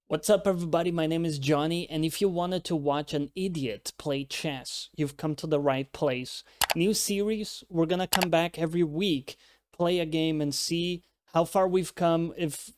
What's up, everybody? My name is Johnny, and if you wanted to watch an idiot play chess, you've come to the right place. New series, we're gonna come back every week, play a game, and see how far we've come, if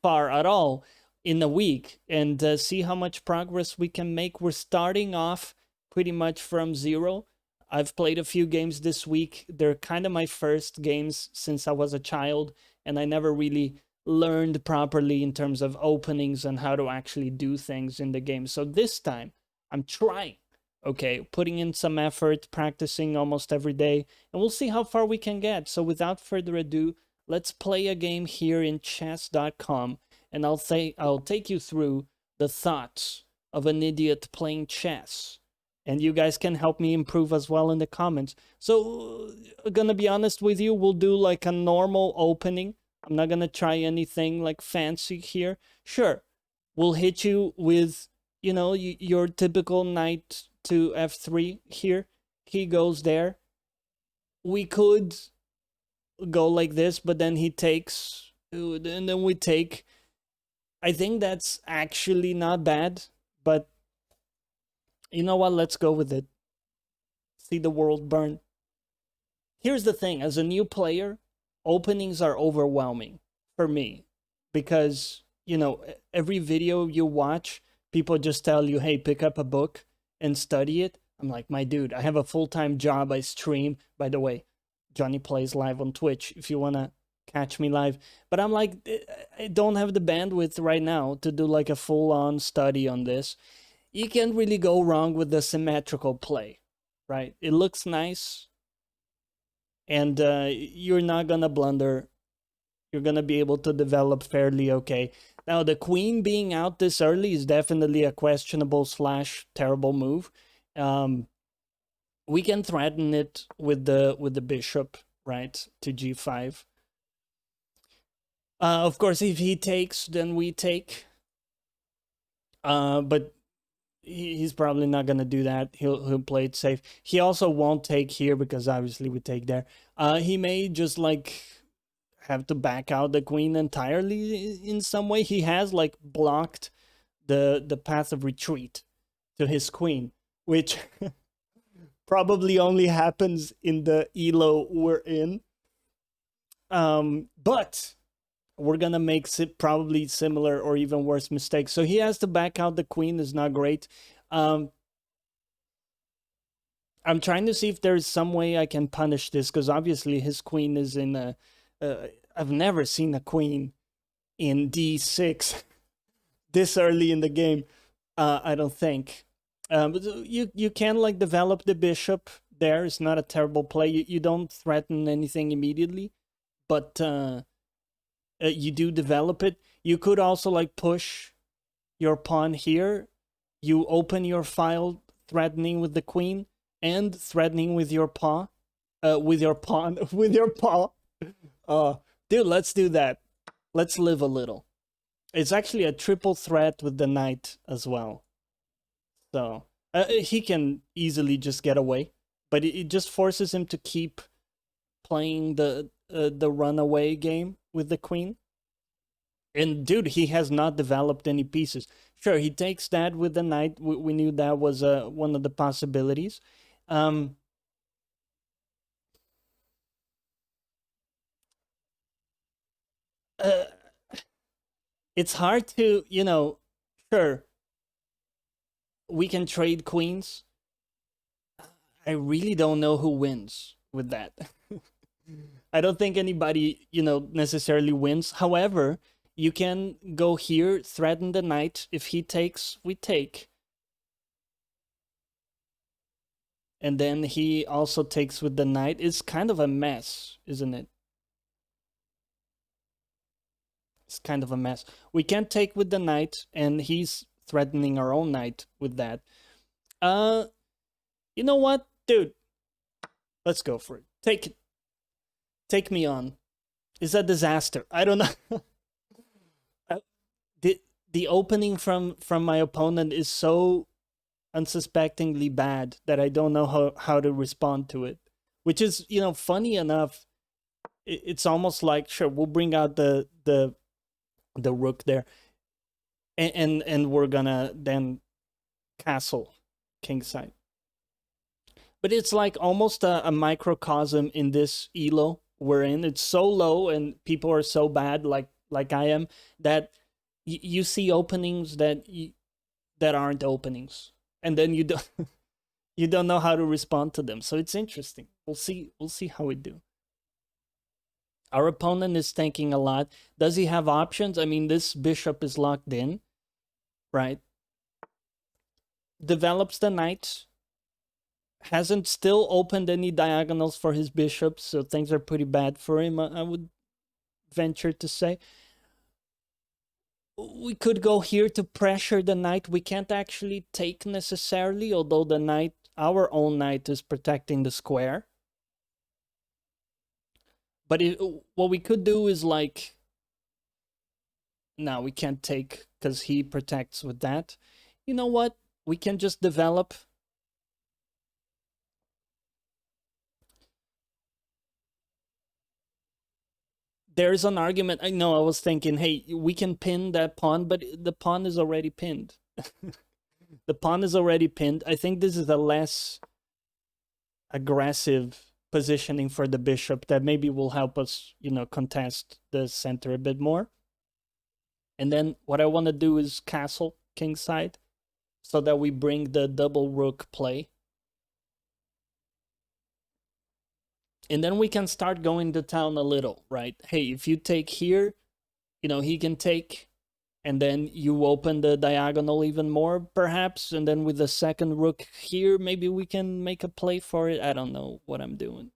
far at all, in a week, and see how much progress we can make. We're starting off pretty much from zero. I've played a few games this week. They're kind of my first games since I was a child, and I never really learned properly in terms of openings and how to actually do things in the game. So this time, I'm trying, okay, putting in some effort, practicing almost every day, and we'll see how far we can get. So without further ado, let's play a game here in chess.com, and I'll take you through the thoughts of an idiot playing chess. And you guys can help me improve as well in the comments. So, gonna be honest with you, we'll do like a normal opening. I'm not gonna try anything like fancy here. Sure, we'll hit you with, your typical knight to f3 here. He goes there. We could go like this, but then he takes, and then we take. I think that's actually not bad, but you know what? Let's go with it. See the world burn. Here's the thing, as a new player, openings are overwhelming for me because, every video you watch, people just tell you, hey, pick up a book and study it. I'm like, my dude, I have a full-time job. I stream. By the way, Johnny plays live on Twitch if you want to catch me live. But I'm like, I don't have the bandwidth right now to do like a full-on study on this. You can't really go wrong with the symmetrical play, right? It looks nice, and you're not gonna blunder. You're gonna be able to develop fairly okay. Now, the queen being out this early is definitely a questionable / terrible move. We can threaten it with the bishop, right, to g5. Of course, if he takes, then we take. But he's probably not gonna do that. He'll play it safe. He also won't take here because obviously we take there. He may just like have to back out the queen entirely in some way. He has like blocked the path of retreat to his queen, which probably only happens in the ELO we're in. But we're gonna make probably similar or even worse mistakes. So he has to back out the queen. Is not great. I'm trying to see if there's some way I can punish this, because obviously his queen is in a. I've never seen a queen in d6 this early in the game. I don't think. But you can like develop the bishop there. It's not a terrible play. You don't threaten anything immediately, but you do develop it. You could also like push your pawn here. You open your file, threatening with the queen and threatening with your paw, with your pawn, with your paw. Dude, let's do that. Let's live a little. It's actually a triple threat with the knight as well. So he can easily just get away, but it just forces him to keep playing the runaway game with the queen. And dude, he has not developed any pieces. Sure, he takes that with the knight. We knew that was one of the possibilities. It's hard to, sure, we can trade queens. I really don't know who wins with that. I don't think anybody, necessarily wins. However, you can go here, threaten the knight. If he takes, we take. And then he also takes with the knight. It's kind of a mess, isn't it? It's kind of a mess. We can't take with the knight, and he's threatening our own knight with that. You know what, dude? Let's go for it. Take it. Take me on. It's a disaster. I don't know. The opening from my opponent is so unsuspectingly bad that I don't know how to respond to it. Which is, funny enough. It's almost like, sure, we'll bring out the rook there. and we're gonna then castle kingside. But it's like almost a microcosm in this elo we're in. It's so low and people are so bad, like I am, that you see openings that aren't openings, and then you don't you don't know how to respond to them. So it's interesting. We'll see how we do. Our opponent is thinking a lot. Does he have options? I mean, this bishop is locked in, right? Develops the knight. Hasn't still opened any diagonals for his bishops, so things are pretty bad for him, I would venture to say. We could go here to pressure the knight. We can't actually take necessarily, although the knight, our own knight, is protecting the square. But what we could do is like, no, we can't take because he protects with that. You know what? We can just develop. There's an argument. I know, I was thinking, hey, we can pin that pawn, but the pawn is already pinned. The pawn is already pinned. I think this is a less aggressive positioning for the bishop that maybe will help us, contest the center a bit more. And then what I want to do is castle kingside so that we bring the double rook play. And then we can start going to town a little, right? Hey, if you take here, he can take, and then you open the diagonal even more, perhaps, and then with the second rook here, maybe we can make a play for it. I don't know what I'm doing.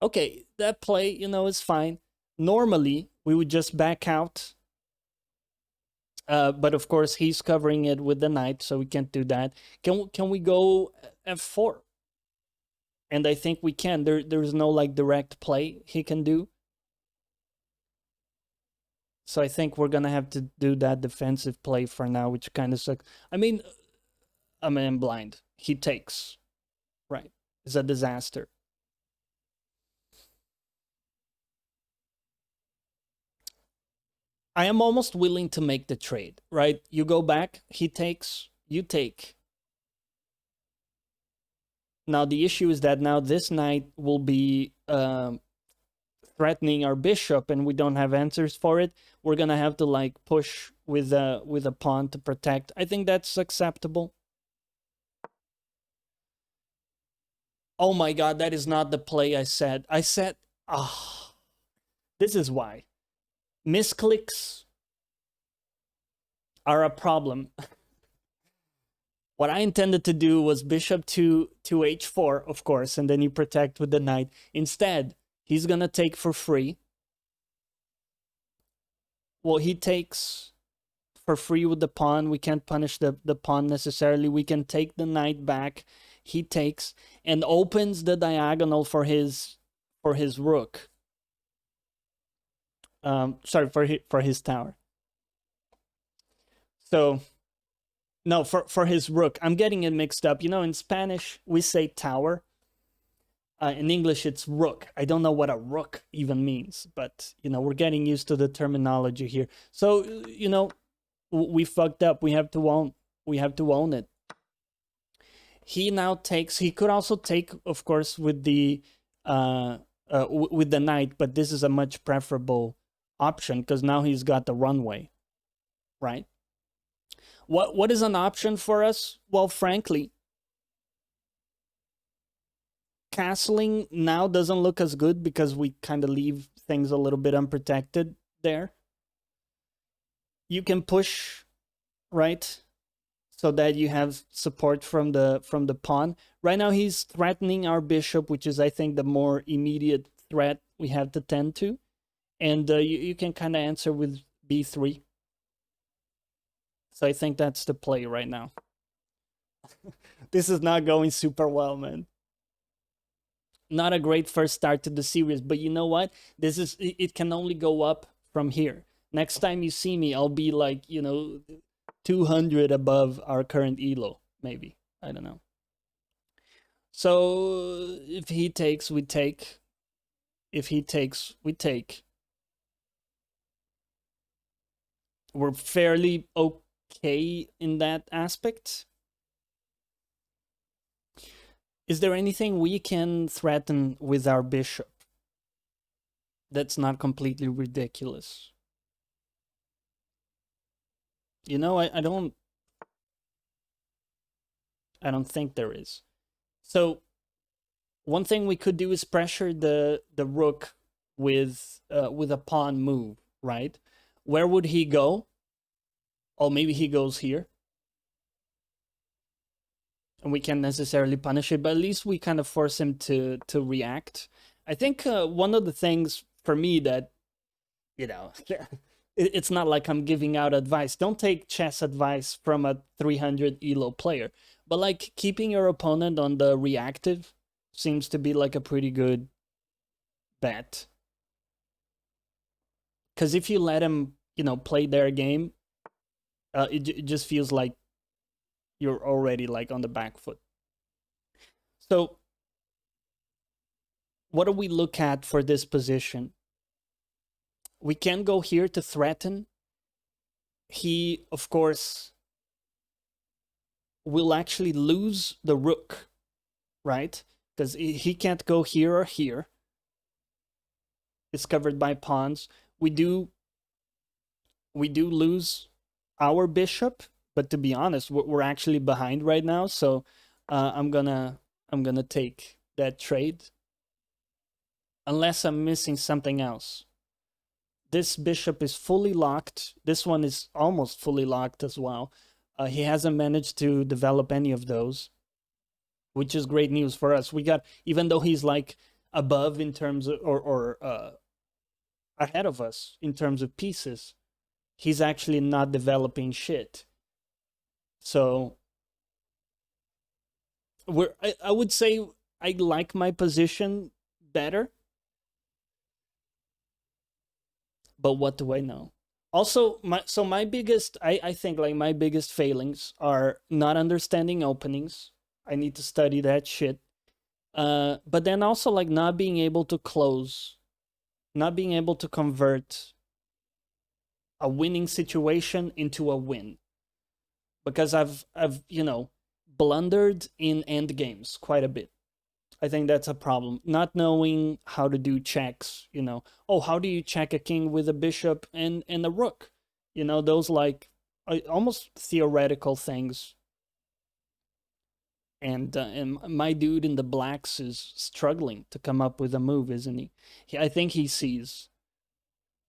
Okay, that play, is fine. Normally, we would just back out, but of course, he's covering it with the knight, so we can't do that. Can we go f4? And I think we can. There's no like direct play he can do. So I think we're gonna have to do that defensive play for now, which kind of sucks. I mean, I'm blind. He takes, right? It's a disaster. I am almost willing to make the trade, right? You go back, he takes, you take. Now the issue is that now this knight will be threatening our bishop, and we don't have answers for it. We're gonna have to like push with a pawn to protect. I think that's acceptable. Oh my god, that is not the play I said. I said, this is why misclicks are a problem. What I intended to do was bishop to h4, of course, and then you protect with the knight. Instead, he's gonna take for free. Well, he takes for free with the pawn. We can't punish the pawn necessarily. We can take the knight back. He takes and opens the diagonal for his rook. Sorry, for his tower. So no, for his rook. I'm getting it mixed up. In Spanish we say tower. In English it's rook. I don't know what a rook even means, but we're getting used to the terminology here. So we fucked up. We have to own it. He now takes. He could also take, of course, with the knight, but this is a much preferable option because now he's got the runway, right? What is an option for us? Well, frankly, castling now doesn't look as good because we kind of leave things a little bit unprotected there. You can push, right? So that you have support from the pawn. Right now he's threatening our bishop, which is I think the more immediate threat we have to tend to. And you can kind of answer with b3. So I think that's the play right now. This is not going super well, man. Not a great first start to the series, but you know what? It can only go up from here. Next time you see me, I'll be like, 200 above our current ELO, maybe. I don't know. So if he takes, we take. If he takes, we take. we're fairly okay in that aspect. Is there anything we can threaten with our bishop that's not completely ridiculous? You know, I don't think there is. So one thing we could do is pressure the rook with a pawn move, right? Where would he go? Oh, maybe he goes here. And we can't necessarily punish it, but at least we kind of force him to react. I think one of the things for me that, you know, it's not like I'm giving out advice. Don't take chess advice from a 300 ELO player, but like keeping your opponent on the reactive seems to be like a pretty good bet. Because if you let him, you know, play their game, it just feels like you're already like on the back foot. So what do we look at for this position? We can go here to threaten. He, of course, will actually lose the rook, right? Because he can't go here or here. It's covered by pawns. We do lose our bishop, but to be honest, we're actually behind right now. So I'm gonna take that trade, unless I'm missing something else. This bishop is fully locked. This one is almost fully locked as well. He hasn't managed to develop any of those, which is great news for us. We got, even though he's like above in terms of, or ahead of us in terms of pieces, he's actually not developing shit. So I would say I like my position better, but what do I know? Also, my biggest, I think like my biggest failings are not understanding openings. I need to study that shit. But then also like not being able to close, not being able to convert a winning situation into a win, because I've you know, blundered in end games quite a bit. I think that's a problem. Not knowing how to do checks, you know. Oh, how do you check a king with a bishop and a rook? You know, those like almost theoretical things. And my dude in the blacks is struggling to come up with a move, isn't he? I think he sees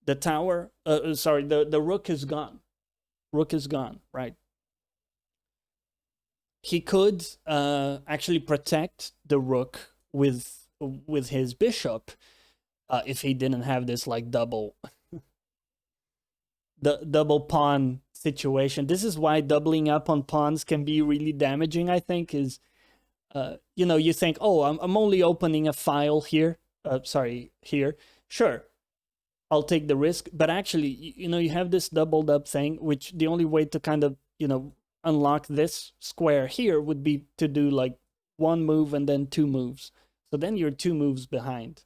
the tower. Sorry, the rook is gone. Rook is gone, right? He could actually protect the rook with his bishop if he didn't have this like double pawn situation. This is why doubling up on pawns can be really damaging. I think is you know, you think, oh, I'm only opening a file here. Sorry, here. Sure, I'll take the risk, but actually, you know, you have this doubled up thing, which the only way to kind of, you know, unlock this square here would be to do like one move and then two moves. So then you're two moves behind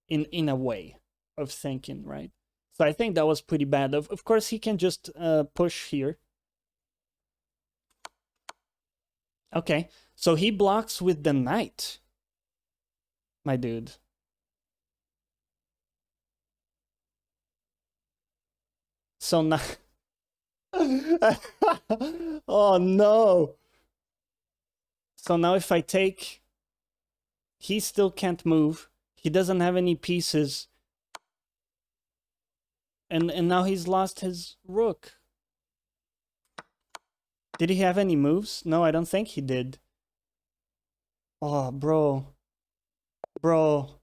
in a way of thinking, right? So I think that was pretty bad. Of course, he can just push here. Okay, so he blocks with the knight, my dude. So now... oh no. So now if I take, he still can't move. He doesn't have any pieces. And now he's lost his rook. Did he have any moves? No, I don't think he did. Oh, bro. Bro.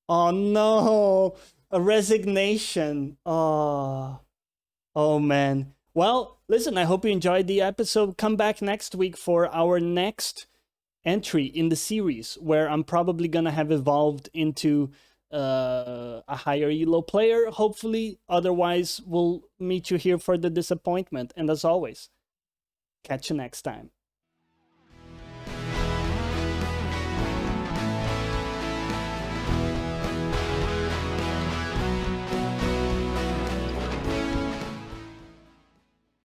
Oh no. A resignation. Oh. Oh man. Well, listen, I hope you enjoyed the episode. Come back next week for our next entry in the series, where I'm probably gonna have evolved into a higher elo player, hopefully. Otherwise, we'll meet you here for the disappointment. And as always, catch you next time.